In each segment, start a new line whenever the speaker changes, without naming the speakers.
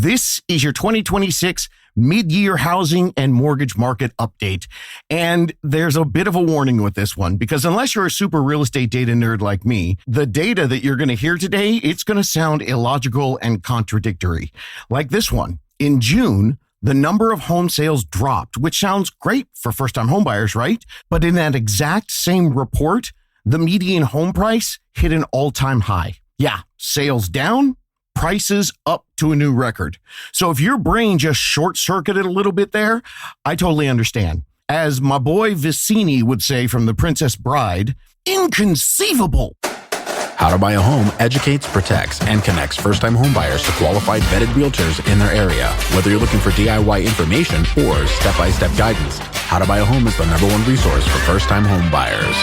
This is your 2026 mid-year housing and mortgage market update. And there's a bit of a warning with this one, because unless you're a super real estate data nerd like me, the data that you're going to hear today, it's going to sound illogical and contradictory. Like this one. In June, the number of home sales dropped, which sounds great for first-time homebuyers, right? But in that exact same report, the median home price hit an all-time high. Yeah, sales down, prices up to a new record. So if your brain just short-circuited a little bit there, I totally understand. As my boy Vicini would say from The Princess Bride, inconceivable.
How to Buy a Home educates, protects, and connects first-time homebuyers to qualified vetted realtors in their area. Whether you're looking for DIY information or step-by-step guidance, How to Buy a Home is the #1 resource for first-time homebuyers.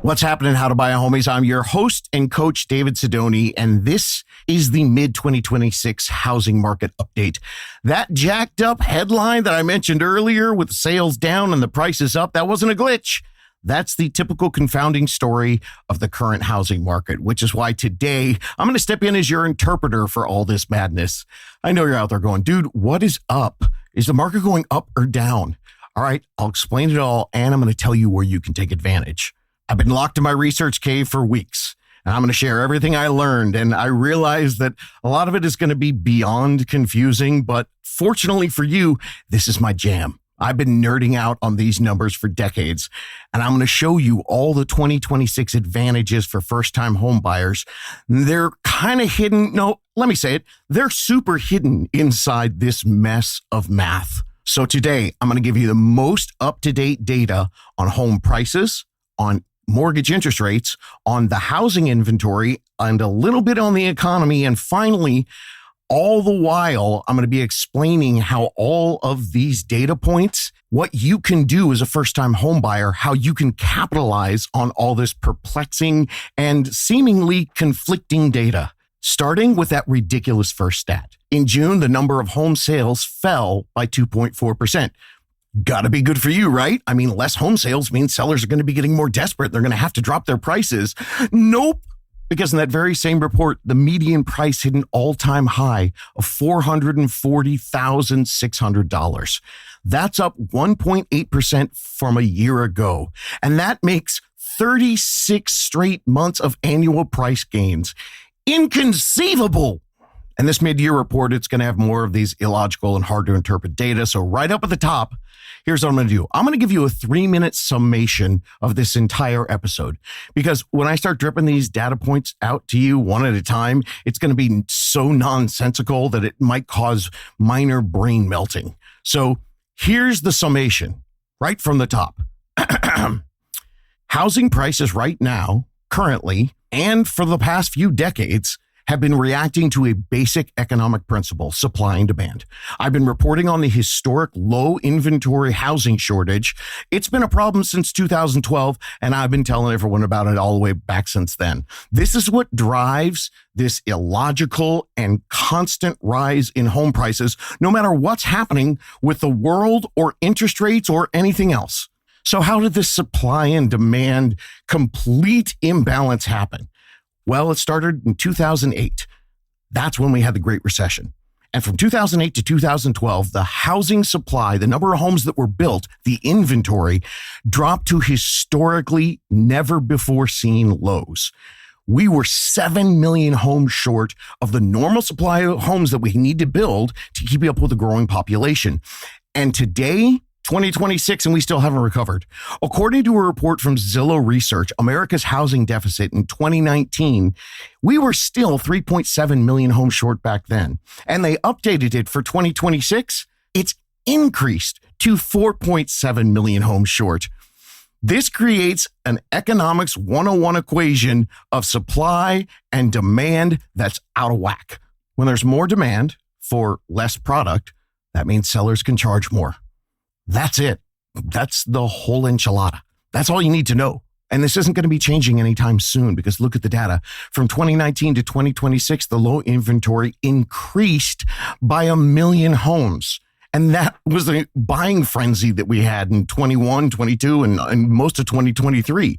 What's happening, How to Buy a Homies? I'm your host and coach, David Sidoni, and this is the mid-2026 housing market update. That jacked up headline that I mentioned earlier with sales down and the prices up, that wasn't a glitch. That's the typical confounding story of the current housing market, which is why today I'm going to step in as your interpreter for all this madness. I know you're out there going, dude, what is up? Is the market going up or down? All right, I'll explain it all, and I'm going to tell you where you can take advantage. I've been locked in my research cave for weeks, and I'm going to share everything I learned. And I realize that a lot of it is going to be beyond confusing, but fortunately for you, this is my jam. I've been nerding out on these numbers for decades, and I'm going to show you all the 2026 advantages for first-time home buyers. They're kind of hidden. No, let me say it. They're super hidden inside this mess of math. So today, I'm going to give you the most up-to-date data on home prices, on mortgage interest rates, on the housing inventory, and a little bit on the economy. And finally, all the while, I'm going to be explaining how all of these data points, what you can do as a first-time home buyer, how you can capitalize on all this perplexing and seemingly conflicting data. Starting with that ridiculous first stat. In June, the number of home sales fell by 2.4%. Gotta be good for you, right? I mean, less home sales means sellers are going to be getting more desperate. They're going to have to drop their prices. Nope. Because in that very same report, the median price hit an all-time high of $440,600. That's up 1.8% from a year ago. And that makes 36 straight months of annual price gains. Inconceivable. And this mid-year report, it's going to have more of these illogical and hard to interpret data. So right up at the top, here's what I'm going to do. I'm going to give you a 3-minute summation of this entire episode, because when I start dripping these data points out to you one at a time, it's going to be so nonsensical that it might cause minor brain melting. So here's the summation right from the top. Housing prices right now, currently, and for the past few decades, have been reacting to a basic economic principle, supply and demand. I've been reporting on the historic low inventory housing shortage. It's been a problem since 2012, and I've been telling everyone about it all the way back since then. This is what drives this illogical and constant rise in home prices, no matter what's happening with the world or interest rates or anything else. So how did this supply and demand complete imbalance happen? Well, it started in 2008. That's when we had the Great Recession. And from 2008 to 2012, the housing supply, the number of homes that were built, the inventory, dropped to historically never before seen lows. We were 7 million homes short of the normal supply of homes that we need to build to keep up with the growing population. And today, 2026, and we still haven't recovered. According to a report from Zillow Research, America's housing deficit in 2019, we were still 3.7 million homes short back then. And they updated it for 2026. It's increased to 4.7 million homes short. This creates an economics 101 equation of supply and demand that's out of whack. When there's more demand for less product, that means sellers can charge more. That's it. That's the whole enchilada. That's all you need to know. And this isn't going to be changing anytime soon, because look at the data. From 2019 to 2026, the low inventory increased by 1 million homes. And that was the buying frenzy that we had in 21, 22, and most of 2023.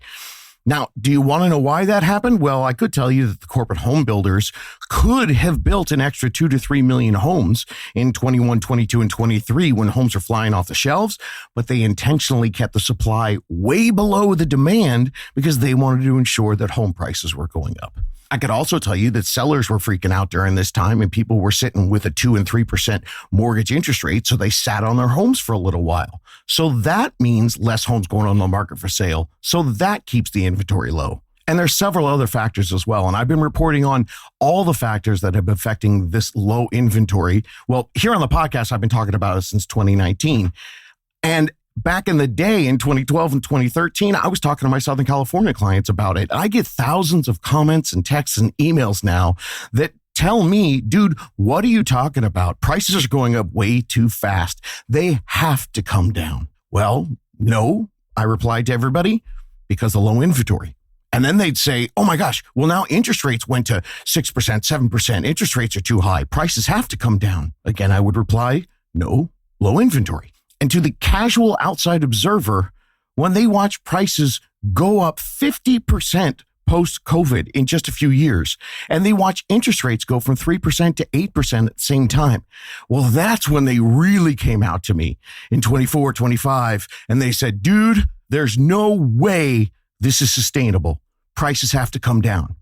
Now, do you want to know why that happened? Well, I could tell you that the corporate home builders could have built an extra 2 to 3 million homes in 21, 22, and 23 when homes are flying off the shelves, but they intentionally kept the supply way below the demand because they wanted to ensure that home prices were going up. I could also tell you that sellers were freaking out during this time and people were sitting with a 2 and 3% mortgage interest rate, so they sat on their homes for a little while. So that means less homes going on the market for sale. So that keeps the inventory low. And there's several other factors as well. And I've been reporting on all the factors that have been affecting this low inventory. Well, here on the podcast, I've been talking about it since 2019. And back in the day in 2012 and 2013, I was talking to my Southern California clients about it. I get thousands of comments and texts and emails now that tell me, dude, what are you talking about? Prices are going up way too fast. They have to come down. Well, no, I replied to everybody, because of low inventory. And then they'd say, oh my gosh, well now interest rates went to 6%, 7%. Interest rates are too high. Prices have to come down. Again, I would reply, no, low inventory. And to the casual outside observer, when they watch prices go up 50% post-COVID in just a few years, and they watch interest rates go from 3% to 8% at the same time, well, that's when they really came out to me in 24, 25, and they said, dude, there's no way this is sustainable. Prices have to come down.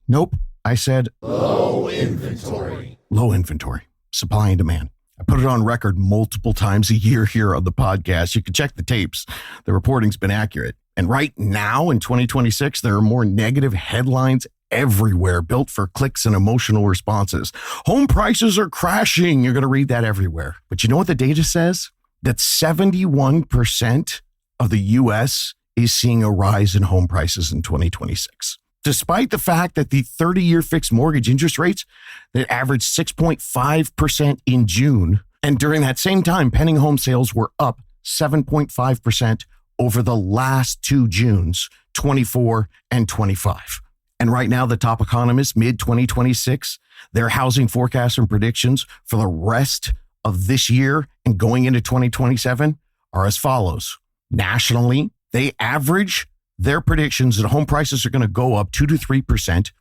Nope, I said,
low inventory.
Low inventory, supply and demand. I put it on record multiple times a year here on the podcast. You can check the tapes. The reporting's been accurate. And right now in 2026, there are more negative headlines everywhere built for clicks and emotional responses. Home prices are crashing. You're going to read that everywhere. But you know what the data says? That 71% of the U.S. is seeing a rise in home prices in 2026. Despite the fact that the 30-year fixed mortgage interest rates that averaged 6.5% in June, and during that same time, pending home sales were up 7.5% over the last 2 Junes, 24 and 25. And right now, the top economists, mid-2026, their housing forecasts and predictions for the rest of this year and going into 2027 are as follows. Nationally, they average their predictions that home prices are going to go up 2 to 3%,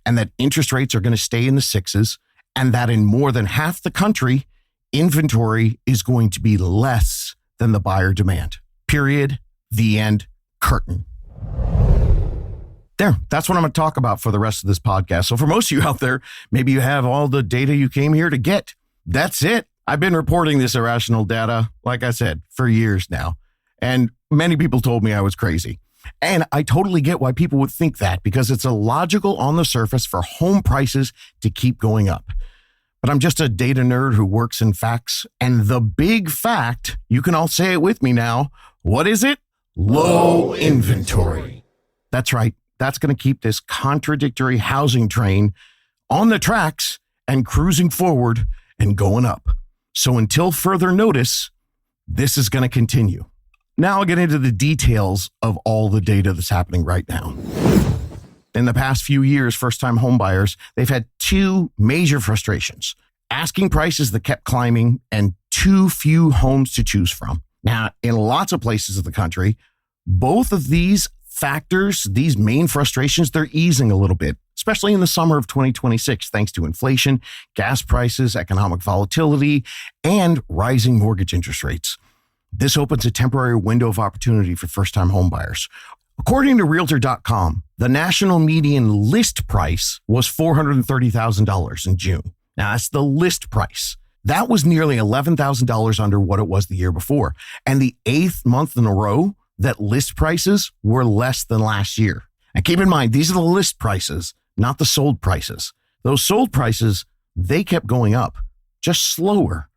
and that interest rates are going to stay in the 6s, and that in more than half the country, inventory is going to be less than the buyer demand. Period. The end. Curtain. There, that's what I'm going to talk about for the rest of this podcast. So for most of you out there, maybe you have all the data you came here to get. That's it. I've been reporting this irrational data, like I said, for years now. And many people told me I was crazy. And I totally get why people would think that, because it's illogical on the surface for home prices to keep going up. But I'm just a data nerd who works in facts. And the big fact, you can all say it with me now. What is it? Low inventory. That's right. That's going to keep this contradictory housing train on the tracks and cruising forward and going up. So until further notice, this is going to continue. Now I'll get into the details of all the data that's happening right now. In the past few years, first-time homebuyers, they've had 2 major frustrations. Asking prices that kept climbing and too few homes to choose from. Now, in lots of places of the country, both of these factors, these main frustrations, they're easing a little bit, especially in the summer of 2026, thanks to inflation, gas prices, economic volatility, and rising mortgage interest rates. This opens a temporary window of opportunity for first-time homebuyers. According to Realtor.com, the national median list price was $430,000 in June. Now, that's the list price. That was nearly $11,000 under what it was the year before. And the 8th month in a row that list prices were less than last year. And keep in mind, these are the list prices, not the sold prices. Those sold prices, they kept going up, just slower.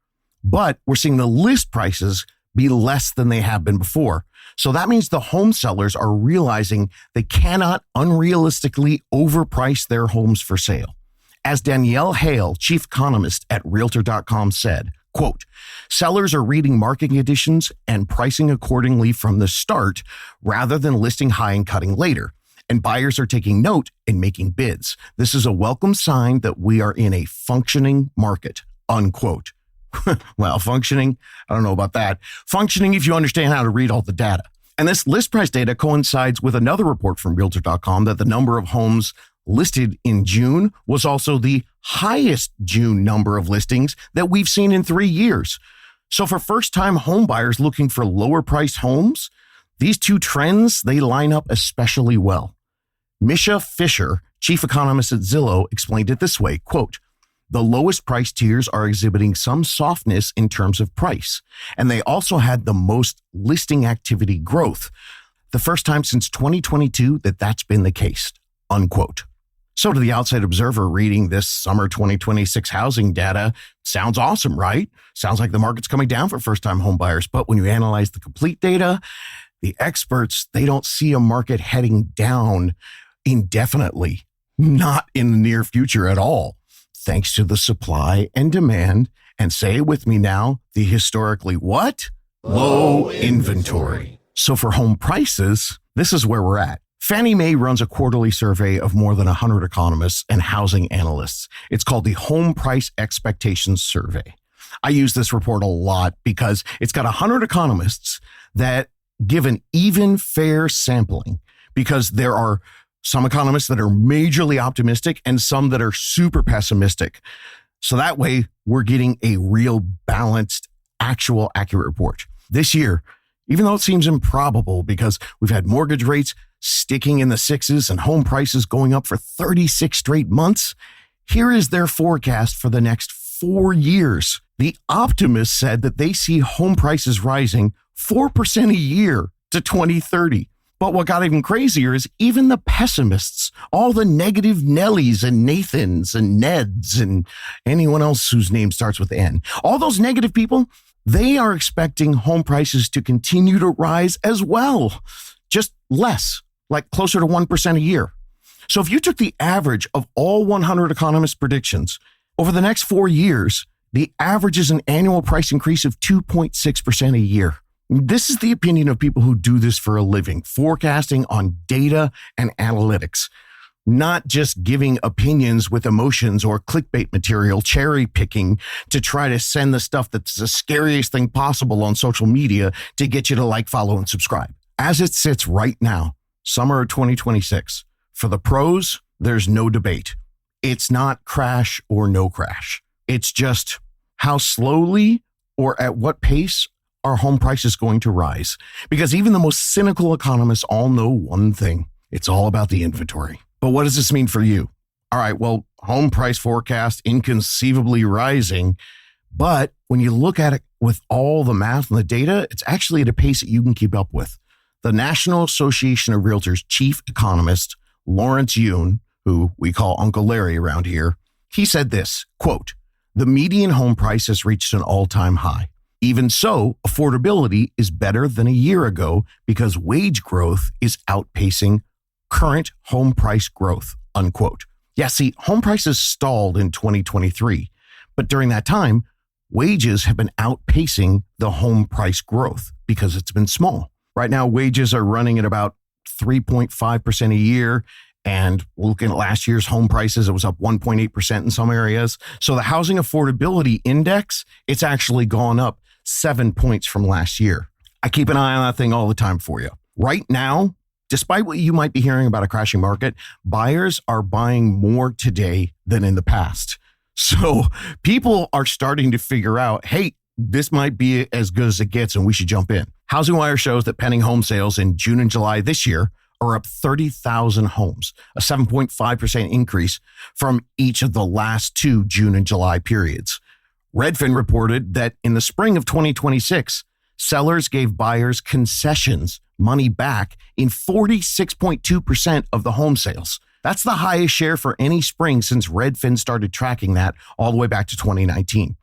But we're seeing the list prices be less than they have been before. So that means the home sellers are realizing they cannot unrealistically overprice their homes for sale. As Danielle Hale, chief economist at Realtor.com said, quote, sellers are reading market conditions and pricing accordingly from the start rather than listing high and cutting later. And buyers are taking note and making bids. This is a welcome sign that we are in a functioning market, unquote. Well, functioning, I don't know about that. Functioning if you understand how to read all the data. And this list price data coincides with another report from Realtor.com that the number of homes listed in June was also the highest June number of listings that we've seen in 3 years. So for first-time homebuyers looking for lower-priced homes, these two trends, they line up especially well. Misha Fisher, chief economist at Zillow, explained it this way, quote, "The lowest price tiers are exhibiting some softness in terms of price, and they also had the most listing activity growth. The first time since 2022 that that's been the case," unquote. So to the outside observer reading this summer 2026 housing data, sounds awesome, right? Sounds like the market's coming down for first-time home buyers. But when you analyze the complete data, the experts, they don't see a market heading down indefinitely, not in the near future at all, thanks to the supply and demand, and say it with me now, the historically what? Low inventory. So for home prices, this is where we're at. Fannie Mae runs a quarterly survey of more than 100 economists and housing analysts. It's called the Home Price Expectations Survey. I use this report a lot because it's got 100 economists that give an even fair sampling, because there are some economists that are majorly optimistic and some that are super pessimistic. So that way we're getting a real balanced, actual, accurate report. This year, even though it seems improbable because we've had mortgage rates sticking in the sixes and home prices going up for 36 straight months, here is their forecast for the next 4 years. The optimists said that they see home prices rising 4% a year to 2030. But what got even crazier is even the pessimists, all the negative Nellies and Nathans and Neds and anyone else whose name starts with N, all those negative people, they are expecting home prices to continue to rise as well, just less, like closer to 1% a year. So if you took the average of all 100 economists' predictions over the next 4 years, the average is an annual price increase of 2.6% a year. This is the opinion of people who do this for a living, forecasting on data and analytics, not just giving opinions with emotions or clickbait material, cherry picking to try to send the stuff that's the scariest thing possible on social media to get you to like, follow, and subscribe. As it sits right now, summer of 2026, for the pros, there's no debate. It's not crash or no crash. It's just how slowly or at what pace are home prices going to rise? Because even the most cynical economists all know one thing. It's all about the inventory. But what does this mean for you? All right, well, home price forecast inconceivably rising. But when you look at it with all the math and the data, it's actually at a pace that you can keep up with. The National Association of Realtors chief economist, Lawrence Yoon, who we call Uncle Larry around here, he said this, quote, "The median home price has reached an all-time high. Even so, affordability is better than a year ago because wage growth is outpacing current home price growth," unquote. Yeah, see, home prices stalled in 2023, but during that time, wages have been outpacing the home price growth because it's been small. Right now, wages are running at about 3.5% a year. And looking at last year's home prices, it was up 1.8% in some areas. So the housing affordability index, it's actually gone up 7 points from last year. I keep an eye on that thing all the time for you. Right now, despite what you might be hearing about a crashing market, buyers are buying more today than in the past. So people are starting to figure out, hey, this might be as good as it gets and we should jump in. Housing Wire shows that pending home sales in June and July this year are up 30,000 homes, a 7.5% increase from each of the last 2 June and July periods. Redfin reported that in the spring of 2026, sellers gave buyers concessions, money back, in 46.2% of the home sales. That's the highest share for any spring since Redfin started tracking that all the way back to 2019.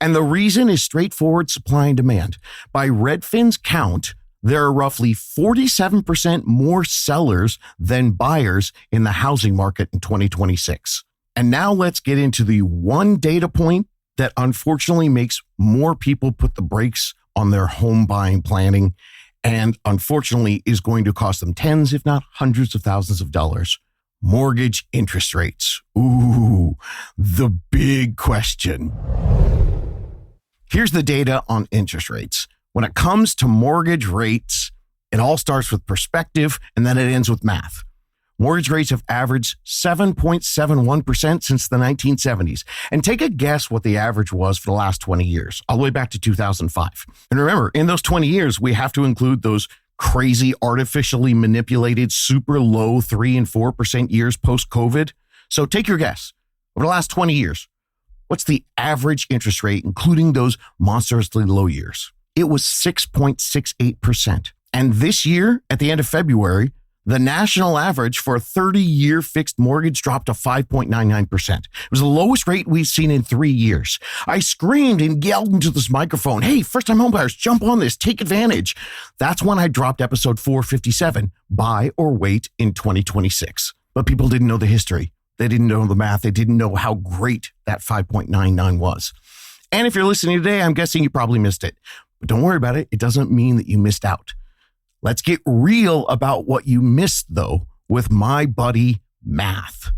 And the reason is straightforward supply and demand. By Redfin's count, there are roughly 47% more sellers than buyers in the housing market in 2026. And now let's get into the one data point that unfortunately makes more people put the brakes on their home buying planning and unfortunately is going to cost them tens, if not hundreds of thousands of dollars. Mortgage interest rates. Ooh, the big question. Here's the data on interest rates. When it comes to mortgage rates, It all starts with perspective, and then it ends with math. Mortgage rates have averaged 7.71% since the 1970s. And take a guess what the average was for the last 20 years, all the way back to 2005. And remember, in those 20 years, we have to include those crazy, artificially manipulated, super low 3 and 4% years post-COVID. So take your guess. Over the last 20 years, what's the average interest rate, including those monstrously low years? It was 6.68%. And this year, at the end of February, the national average for a 30-year fixed mortgage dropped to 5.99%. It was the lowest rate we've seen in 3 years. I screamed and yelled into this microphone, hey, first-time homebuyers, jump on this, take advantage. That's when I dropped episode 457, Buy or Wait in 2026. But people didn't know the history. They didn't know the math. They didn't know how great that 5.99 was. And if you're listening today, I'm guessing you probably missed it. But don't worry about it. It doesn't mean that you missed out. Let's get real about what you missed, though, with my buddy Math.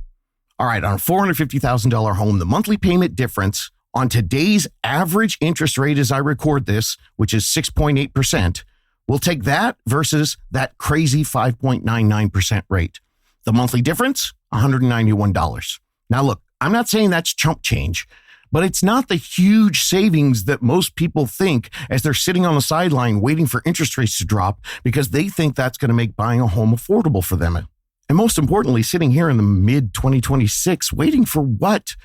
All right, on a $450,000 home, the monthly payment difference on today's average interest rate as I record this, which is 6.8%, we'll take that versus that crazy 5.99% rate. The monthly difference, $191. Now, look, I'm not saying that's chump change, but it's not the huge savings that most people think as they're sitting on the sideline waiting for interest rates to drop because they think that's going to make buying a home affordable for them. And most importantly, sitting here in the mid-2026, waiting for what?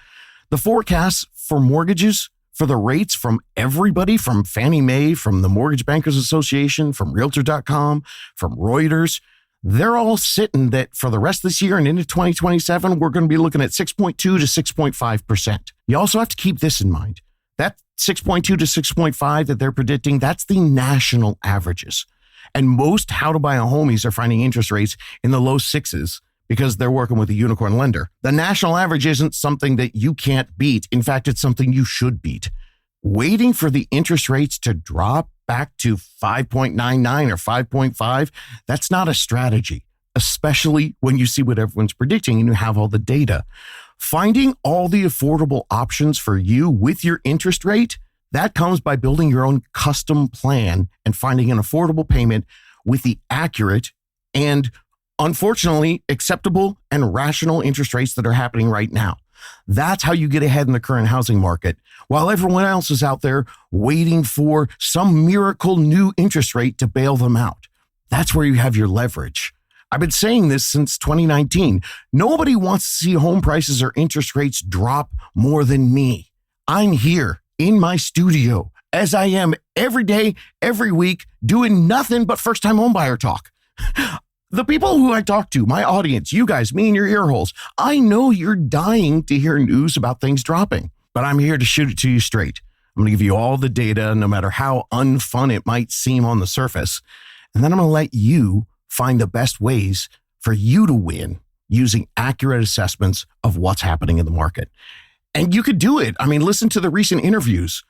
The forecasts for mortgages, for the rates from everybody, from Fannie Mae, from the Mortgage Bankers Association, from Realtor.com, from Reuters, they're all sitting that for the rest of this year and into 2027, we're going to be looking at 6.2 to 6.5%. You also have to keep this in mind. That 6.2 to 6.5 that they're predicting, that's the national averages. And most how to buy a homies are finding interest rates in the low sixes because they're working with a unicorn lender. The national average isn't something that you can't beat. In fact, it's something you should beat. Waiting for the interest rates to drop back to 5.99 or 5.5, that's not a strategy, especially when you see what everyone's predicting and you have all the data. Finding all the affordable options for you with your interest rate, that comes by building your own custom plan and finding an affordable payment with the accurate and, unfortunately, acceptable and rational interest rates that are happening right now. That's how you get ahead in the current housing market, while everyone else is out there waiting for some miracle new interest rate to bail them out. That's where you have your leverage. I've been saying this since 2019. Nobody wants to see home prices or interest rates drop more than me. I'm here in my studio, as I am every day, every week, doing nothing but first-time homebuyer talk. The people who I talk to, my audience, you guys, me and your ear holes, I know you're dying to hear news about things dropping, but I'm here to shoot it to you straight. I'm going to give you all the data, no matter how unfun it might seem on the surface. And then I'm going to let you find the best ways for you to win using accurate assessments of what's happening in the market. And you could do it. I mean, listen to the recent interviews.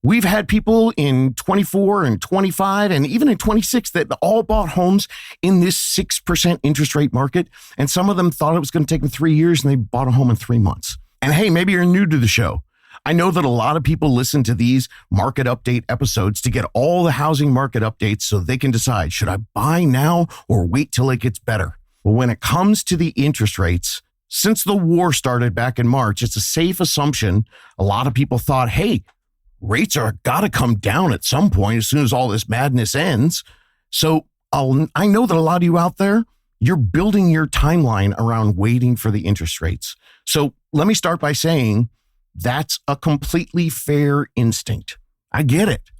We've had people in 24 and 25 and even in 26 that all bought homes in this 6% interest rate market. And some of them thought it was going to take them 3 years and they bought a home in 3 months. And hey, maybe you're new to the show. I know that a lot of people listen to these market update episodes to get all the housing market updates so they can decide, should I buy now or wait till it gets better? Well, when it comes to the interest rates, since the war started back in March, it's a safe assumption. A lot of people thought, hey, rates are got to come down at some point as soon as all this madness ends. So I know that a lot of you out there, you're building your timeline around waiting for the interest rates. So let me start by saying that's a completely fair instinct. I get it.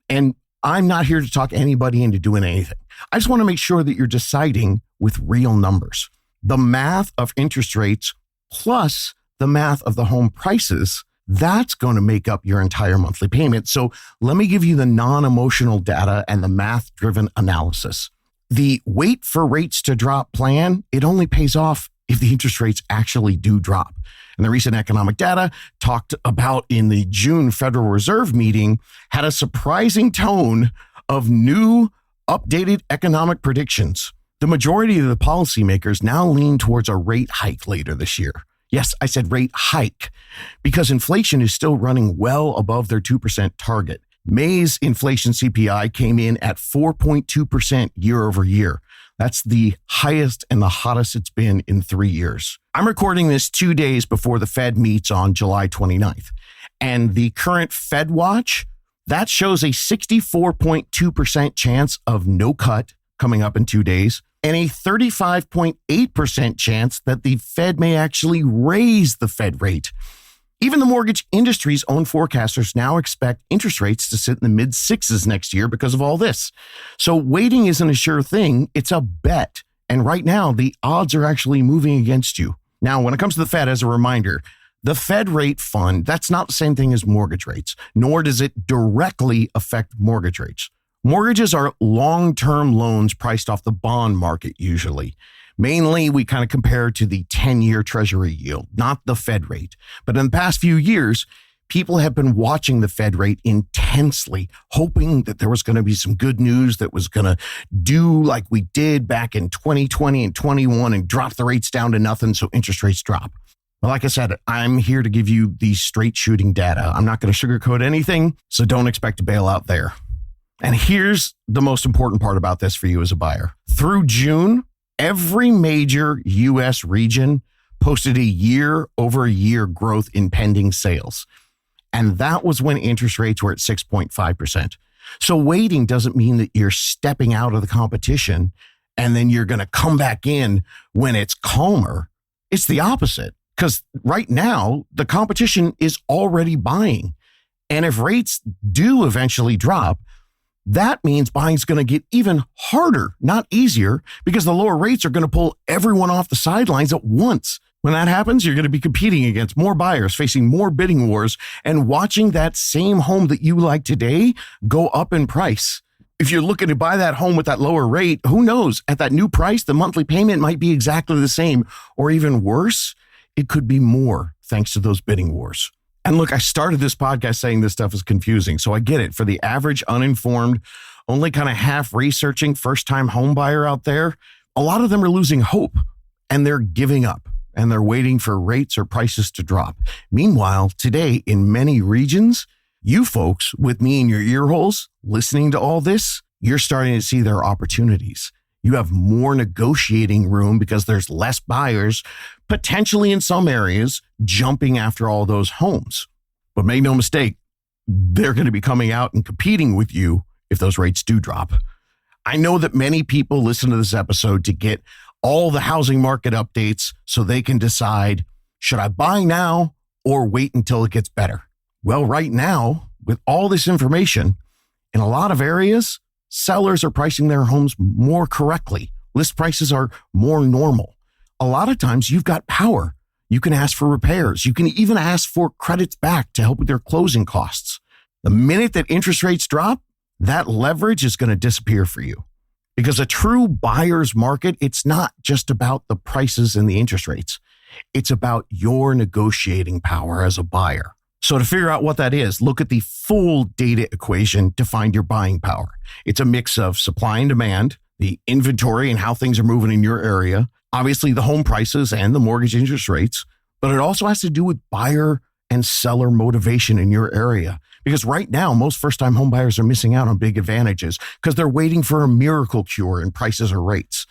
And I'm not here to talk anybody into doing anything. I just want to make sure that you're deciding with real numbers. The math of interest rates plus the math of the home prices, that's going to make up your entire monthly payment. So let me give you the non-emotional data and the math-driven analysis. The wait for rates to drop plan, it only pays off if the interest rates actually do drop. And the recent economic data talked about in the June Federal Reserve meeting had a surprising tone of new updated economic predictions. The majority of the policymakers now lean towards a rate hike later this year. Yes, I said rate hike because inflation is still running well above their 2% target. May's inflation CPI came in at 4.2% year over year. That's the highest and the hottest it's been in 3 years. I'm recording this 2 days before the Fed meets on July 29th. And the current Fed watch, that shows a 64.2% chance of no cut coming up in 2 days, and a 35.8% chance that the Fed may actually raise the Fed rate. Even the mortgage industry's own forecasters now expect interest rates to sit in the mid-sixes next year because of all this. So waiting isn't a sure thing, it's a bet. And right now, the odds are actually moving against you. Now, when it comes to the Fed, as a reminder, the Fed rate fund, that's not the same thing as mortgage rates, nor does it directly affect mortgage rates. Mortgages are long-term loans priced off the bond market usually. Mainly, we kind of compare to the 10-year Treasury yield, not the Fed rate. But in the past few years, people have been watching the Fed rate intensely, hoping that there was going to be some good news that was going to do like we did back in 2020 and 21 and drop the rates down to nothing so interest rates drop. Well, like I said, I'm here to give you the straight shooting data. I'm not going to sugarcoat anything, so don't expect to bail out there. And here's the most important part about this for you as a buyer. Through June, every major U.S. region posted a year-over-year growth in pending sales. And that was when interest rates were at 6.5%. So waiting doesn't mean that you're stepping out of the competition and then you're going to come back in when it's calmer. It's the opposite. Because right now, the competition is already buying. And if rates do eventually drop, that means buying is going to get even harder, not easier, because the lower rates are going to pull everyone off the sidelines at once. When that happens, you're going to be competing against more buyers, facing more bidding wars, and watching that same home that you like today go up in price. If you're looking to buy that home with that lower rate, who knows? At that new price, the monthly payment might be exactly the same, or even worse, it could be more thanks to those bidding wars. And look, I started this podcast saying this stuff is confusing, so I get it. For the average uninformed, only kind of half researching first-time homebuyer out there, a lot of them are losing hope and they're giving up and they're waiting for rates or prices to drop. Meanwhile, today in many regions, you folks with me in your ear holes listening to all this, you're starting to see their opportunities. You have more negotiating room because there's less buyers, potentially in some areas, jumping after all those homes. But make no mistake, they're going to be coming out and competing with you if those rates do drop. I know that many people listen to this episode to get all the housing market updates so they can decide, should I buy now or wait until it gets better? Well, right now, with all this information, in a lot of areas, sellers are pricing their homes more correctly. List prices are more normal. A lot of times you've got power. You can ask for repairs. You can even ask for credits back to help with their closing costs. The minute that interest rates drop, that leverage is going to disappear for you. Because a true buyer's market, it's not just about the prices and the interest rates. It's about your negotiating power as a buyer. So to figure out what that is, look at the full data equation to find your buying power. It's a mix of supply and demand, the inventory and how things are moving in your area, obviously the home prices and the mortgage interest rates, but it also has to do with buyer and seller motivation in your area. Because right now, most first-time home buyers are missing out on big advantages because they're waiting for a miracle cure in prices or rates.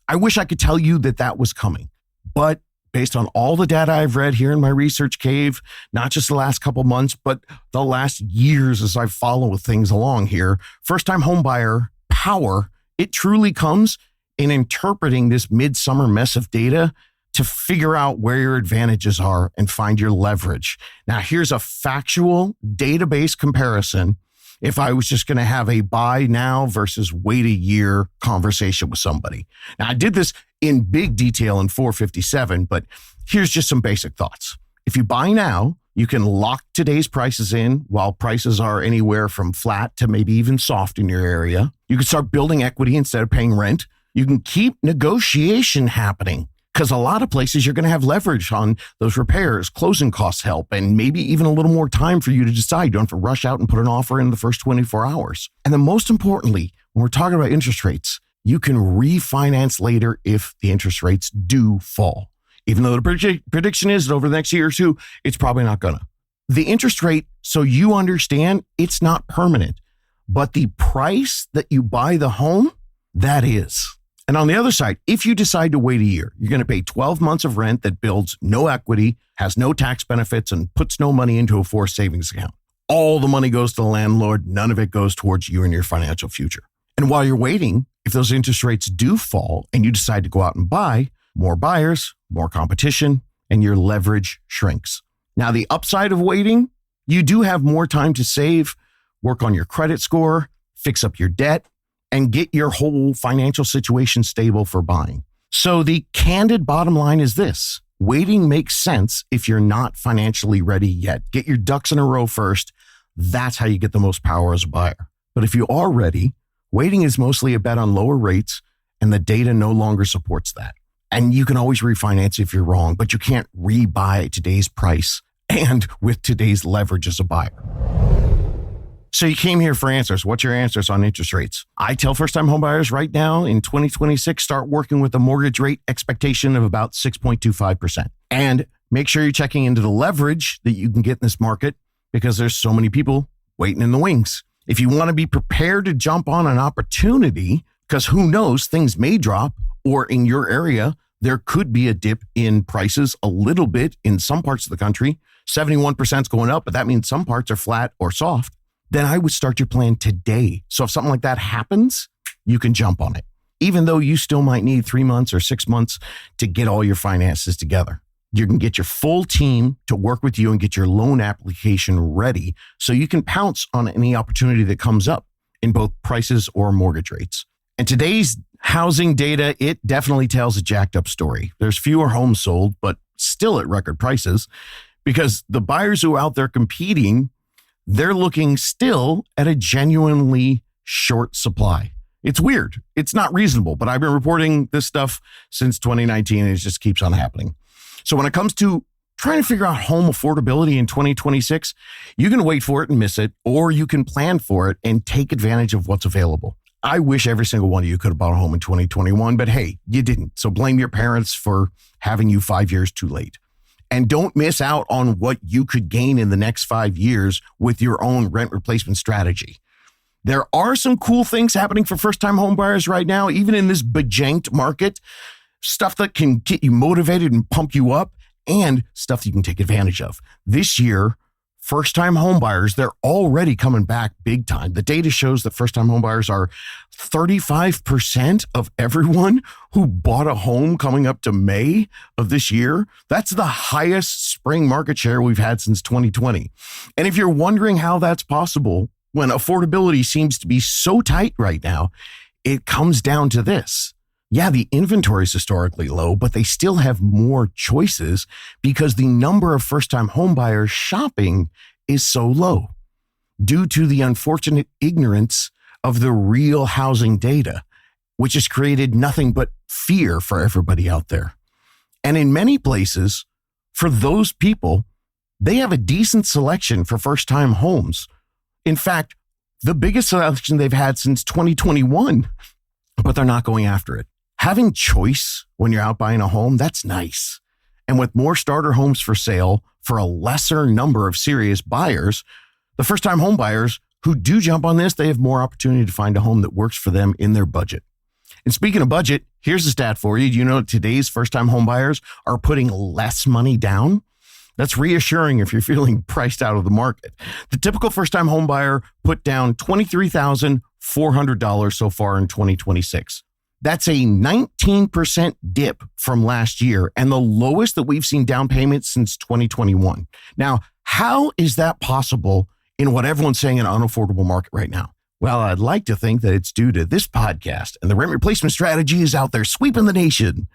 I wish I could tell you that that was coming, but based on all the data I've read here in my research cave, not just the last couple months, but the last years as I've followed things along here, first-time homebuyer power, it truly comes in interpreting this midsummer mess of data to figure out where your advantages are and find your leverage. Now, here's a factual database comparison if I was just going to have a buy now versus wait a year conversation with somebody. Now, I did this in big detail in 457, but here's just some basic thoughts. If you buy now, you can lock today's prices in while prices are anywhere from flat to maybe even soft in your area. You can start building equity instead of paying rent. You can keep negotiation happening because a lot of places you're going to have leverage on those repairs, closing costs help, and maybe even a little more time for you to decide. You don't have to rush out and put an offer in the first 24 hours. And then most importantly, when we're talking about interest rates, you can refinance later if the interest rates do fall. Even though the prediction is that over the next year or two, it's probably not gonna. The interest rate, so you understand, it's not permanent. But the price that you buy the home, that is. And on the other side, if you decide to wait a year, you're going to pay 12 months of rent that builds no equity, has no tax benefits, and puts no money into a forced savings account. All the money goes to the landlord. None of it goes towards you and your financial future. And while you're waiting, if those interest rates do fall and you decide to go out and buy, more buyers, more competition, and your leverage shrinks. Now, the upside of waiting, you do have more time to save, work on your credit score, fix up your debt, and get your whole financial situation stable for buying. So the candid bottom line is this: waiting makes sense if you're not financially ready yet. Get your ducks in a row first. That's how you get the most power as a buyer. But if you are ready, waiting is mostly a bet on lower rates, and the data no longer supports that. And you can always refinance if you're wrong, but you can't rebuy at today's price and with today's leverage as a buyer. So you came here for answers. What's your answers on interest rates? I tell first-time homebuyers right now in 2026, start working with a mortgage rate expectation of about 6.25%. And make sure you're checking into the leverage that you can get in this market because there's so many people waiting in the wings. If you want to be prepared to jump on an opportunity, because who knows, things may drop, or in your area, there could be a dip in prices a little bit in some parts of the country. 71% is going up, but that means some parts are flat or soft. Then I would start your plan today. So if something like that happens, you can jump on it, even though you still might need 3 months or 6 months to get all your finances together. You can get your full team to work with you and get your loan application ready so you can pounce on any opportunity that comes up in both prices or mortgage rates. And today's housing data, it definitely tells a jacked up story. There's fewer homes sold, but still at record prices because the buyers who are out there competing, they're looking still at a genuinely short supply. It's weird. It's not reasonable, but I've been reporting this stuff since 2019 and it just keeps on happening. So when it comes to trying to figure out home affordability in 2026, you can wait for it and miss it, or you can plan for it and take advantage of what's available. I wish every single one of you could have bought a home in 2021, but hey, you didn't. So blame your parents for having you 5 years too late. And don't miss out on what you could gain in the next 5 years with your own rent replacement strategy. There are some cool things happening for first-time homebuyers right now, even in this bajanked market. Stuff that can get you motivated and pump you up, and stuff you can take advantage of. This year, first-time homebuyers, they're already coming back big time. The data shows that first-time homebuyers are 35% of everyone who bought a home coming up to May of this year. That's the highest spring market share we've had since 2020. And if you're wondering how that's possible when affordability seems to be so tight right now, it comes down to this. Yeah, the inventory is historically low, but they still have more choices because the number of first-time homebuyers shopping is so low due to the unfortunate ignorance of the real housing data, which has created nothing but fear for everybody out there. And in many places, for those people, they have a decent selection for first-time homes. In fact, the biggest selection they've had since 2021, but they're not going after it. Having choice when you're out buying a home, that's nice. And with more starter homes for sale for a lesser number of serious buyers, the first-time home buyers who do jump on this, they have more opportunity to find a home that works for them in their budget. And speaking of budget, here's a stat for you. Do you know today's first-time home buyers are putting less money down? That's reassuring if you're feeling priced out of the market. The typical first-time home buyer put down $23,400 so far in 2026. That's a 19% dip from last year and the lowest that we've seen down payments since 2021. Now, how is that possible in what everyone's saying an unaffordable market right now? Well, I'd like to think that it's due to this podcast and the rent replacement strategy is out there sweeping the nation.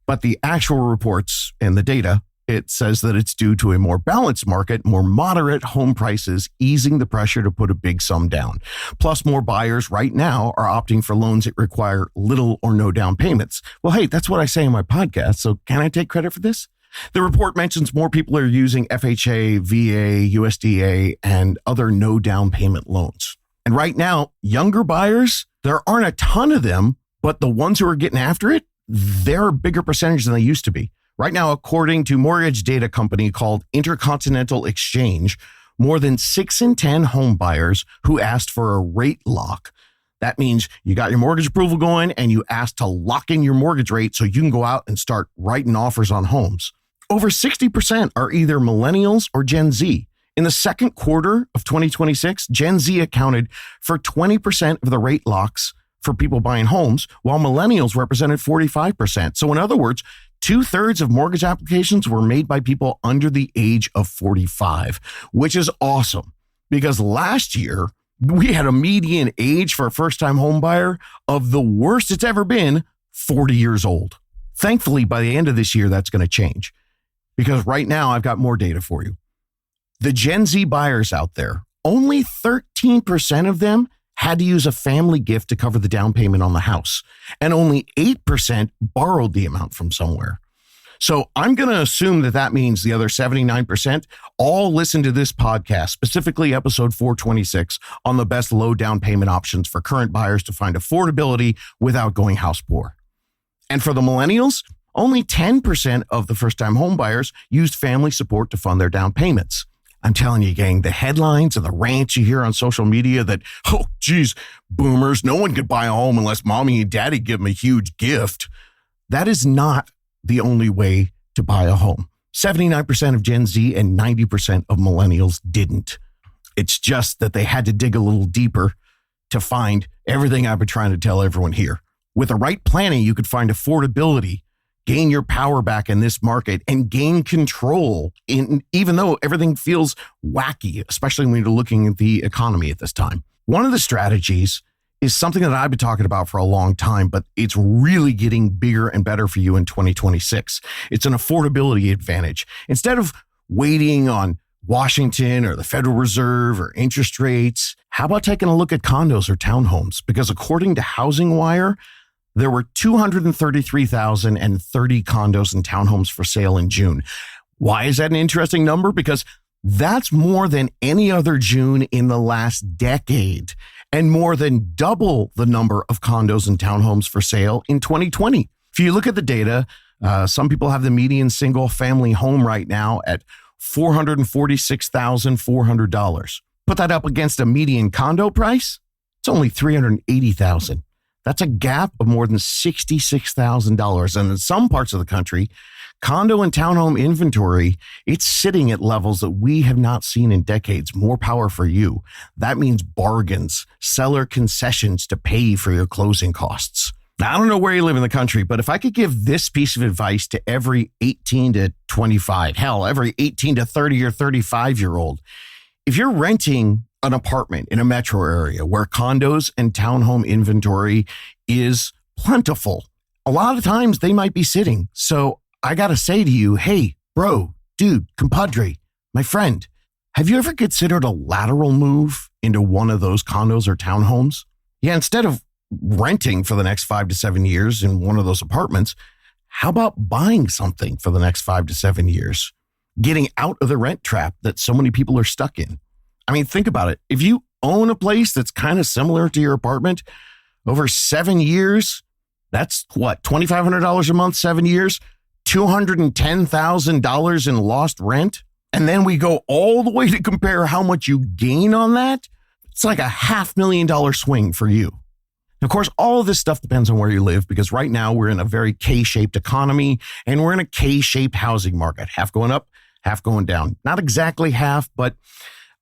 But the actual reports and the data, it says that it's due to a more balanced market, more moderate home prices, easing the pressure to put a big sum down. Plus, more buyers right now are opting for loans that require little or no down payments. Well, hey, that's what I say in my podcast, so can I take credit for this? The report mentions more people are using FHA, VA, USDA, and other no down payment loans. And right now, younger buyers, there aren't a ton of them, but the ones who are getting after it, they're a bigger percentage than they used to be. Right now, according to mortgage data company called Intercontinental Exchange, more than 6 in 10 home buyers who asked for a rate lock. That means you got your mortgage approval going and you asked to lock in your mortgage rate so you can go out and start writing offers on homes. Over 60% are either millennials or Gen Z. In the second quarter of 2026, Gen Z accounted for 20% of the rate locks for people buying homes, while millennials represented 45%. So in other words, 2/3 of mortgage applications were made by people under the age of 45, which is awesome because last year we had a median age for a first-time home buyer of the worst it's ever been, 40 years old. Thankfully, by the end of this year, that's going to change because right now I've got more data for you. The Gen Z buyers out there, only 13% of them had to use a family gift to cover the down payment on the house, and only 8% borrowed the amount from somewhere. So I'm going to assume that that means the other 79% all listen to this podcast, specifically episode 426 on the best low down payment options for current buyers to find affordability without going house poor. And for the millennials, only 10% of the first-time home buyers used family support to fund their down payments. I'm telling you, gang, the headlines and the rants you hear on social media that, oh, geez, boomers, no one could buy a home unless mommy and daddy give them a huge gift. That is not the only way to buy a home. 79% of Gen Z and 90% of millennials didn't. It's just that they had to dig a little deeper to find everything I've been trying to tell everyone here. With the right planning, you could find affordability, gain your power back in this market, and gain control, even though everything feels wacky, especially when you're looking at the economy at this time. One of the strategies is something that I've been talking about for a long time, but it's really getting bigger and better for you in 2026. It's an affordability advantage. Instead of waiting on Washington or the Federal Reserve or interest rates, how about taking a look at condos or townhomes? Because according to Housing Wire, there were 233,030 condos and townhomes for sale in June. Why is that an interesting number? Because that's more than any other June in the last decade and more than double the number of condos and townhomes for sale in 2020. If you look at the data, some people have the median single family home right now at $446,400. Put that up against a median condo price, it's only $380,000. That's a gap of more than $66,000. And in some parts of the country, condo and townhome inventory, it's sitting at levels that we have not seen in decades. More power for you. That means bargains, seller concessions to pay for your closing costs. Now, I don't know where you live in the country, but if I could give this piece of advice to every 18 to 25, hell, every 18 to 30 or 35-year-old, if you're renting an apartment in a metro area where condos and townhome inventory is plentiful, a lot of times they might be sitting. So I got to say to you, hey, bro, dude, compadre, my friend, have you ever considered a lateral move into one of those condos or townhomes? Yeah, instead of renting for the next 5 to 7 years in one of those apartments, how about buying something for the next 5 to 7 years? Getting out of the rent trap that so many people are stuck in. I mean, think about it. If you own a place that's kind of similar to your apartment over 7 years, that's what, $2,500 a month, 7 years, $210,000 in lost rent. And then we go all the way to compare how much you gain on that. It's like a $500,000 swing for you. Of course, all of this stuff depends on where you live, because right now we're in a very K-shaped economy and we're in a K-shaped housing market, half going up, half going down. Not exactly half, but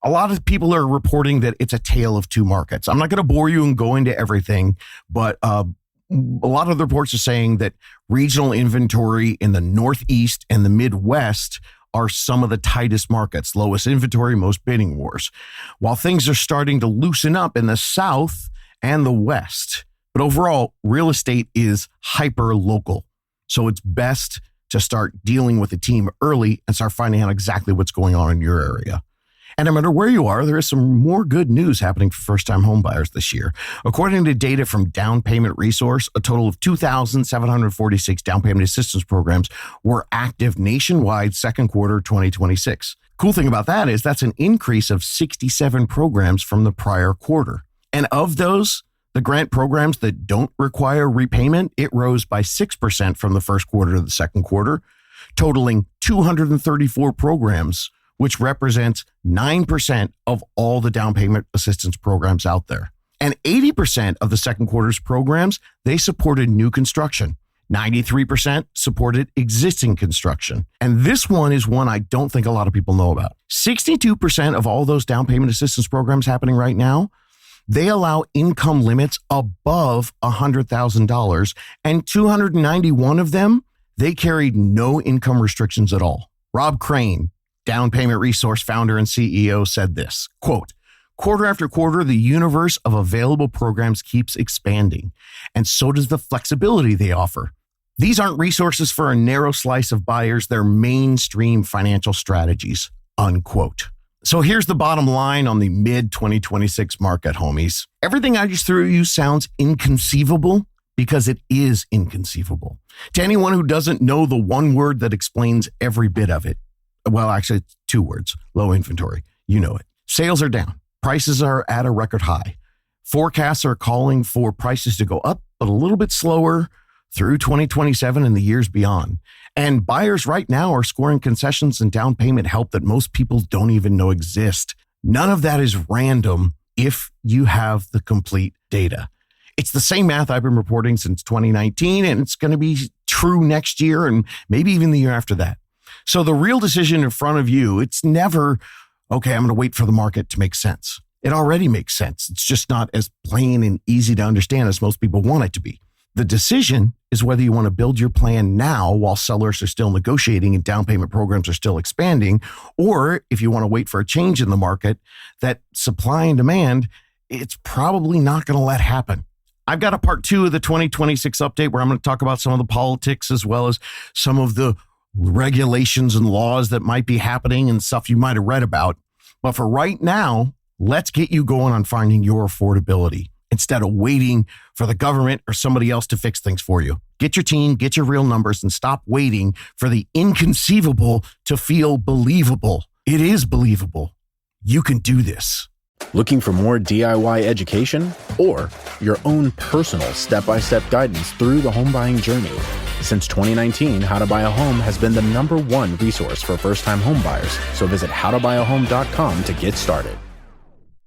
a lot of people are reporting that it's a tale of two markets. I'm not going to bore you and go into everything, but a lot of the reports are saying that regional inventory in the Northeast and the Midwest are some of the tightest markets, lowest inventory, most bidding wars, while things are starting to loosen up in the South and the West. But overall, real estate is hyper local. So it's best to start dealing with the team early and start finding out exactly what's going on in your area. And no matter where you are, there is some more good news happening for first-time homebuyers this year. According to data from Down Payment Resource, a total of 2,746 down payment assistance programs were active nationwide second quarter 2026. Cool thing about that is that's an increase of 67 programs from the prior quarter. And of those, the grant programs that don't require repayment, it rose by 6% from the first quarter to the second quarter. totaling 234 programs, which represents 9% of all the down payment assistance programs out there. And 80% of the second quarter's programs, they supported new construction. 93% supported existing construction. And this one is one I don't think a lot of people know about. 62% of all those down payment assistance programs happening right now, they allow income limits above $100,000, and 291 of them, they carried no income restrictions at all. Rob Crane, Down Payment Resource founder and CEO, said this, quote, "Quarter after quarter, the universe of available programs keeps expanding, and so does the flexibility they offer. These aren't resources for a narrow slice of buyers, they're mainstream financial strategies," unquote. So here's the bottom line on the mid-2026 market, homies. Everything I just threw at you sounds inconceivable because it is inconceivable. To anyone who doesn't know the one word that explains every bit of it, well, actually, it's two words, low inventory. You know it. Sales are down. Prices are at a record high. Forecasts are calling for prices to go up, but a little bit slower through 2027 and the years beyond. And buyers right now are scoring concessions and down payment help that most people don't even know exist. None of that is random if you have the complete data. It's the same math I've been reporting since 2019, and it's going to be true next year and maybe even the year after that. So the real decision in front of you, it's never, okay, I'm going to wait for the market to make sense. It already makes sense. It's just not as plain and easy to understand as most people want it to be. The decision is whether you want to build your plan now while sellers are still negotiating and down payment programs are still expanding, or if you want to wait for a change in the market, that supply and demand, it's probably not going to let happen. I've got a part 2 of the 2026 update where I'm going to talk about some of the politics as well as some of the regulations and laws that might be happening and stuff you might have read about. But for right now, let's get you going on finding your affordability instead of waiting for the government or somebody else to fix things for you. Get your team, get your real numbers, and stop waiting for the inconceivable to feel believable. It is believable. You can do this.
Looking for more DIY education or your own personal step-by-step guidance through the home buying journey? Since 2019, How to Buy a Home has been the #1 resource for first-time homebuyers. So visit howtobuyaHome.com to get started.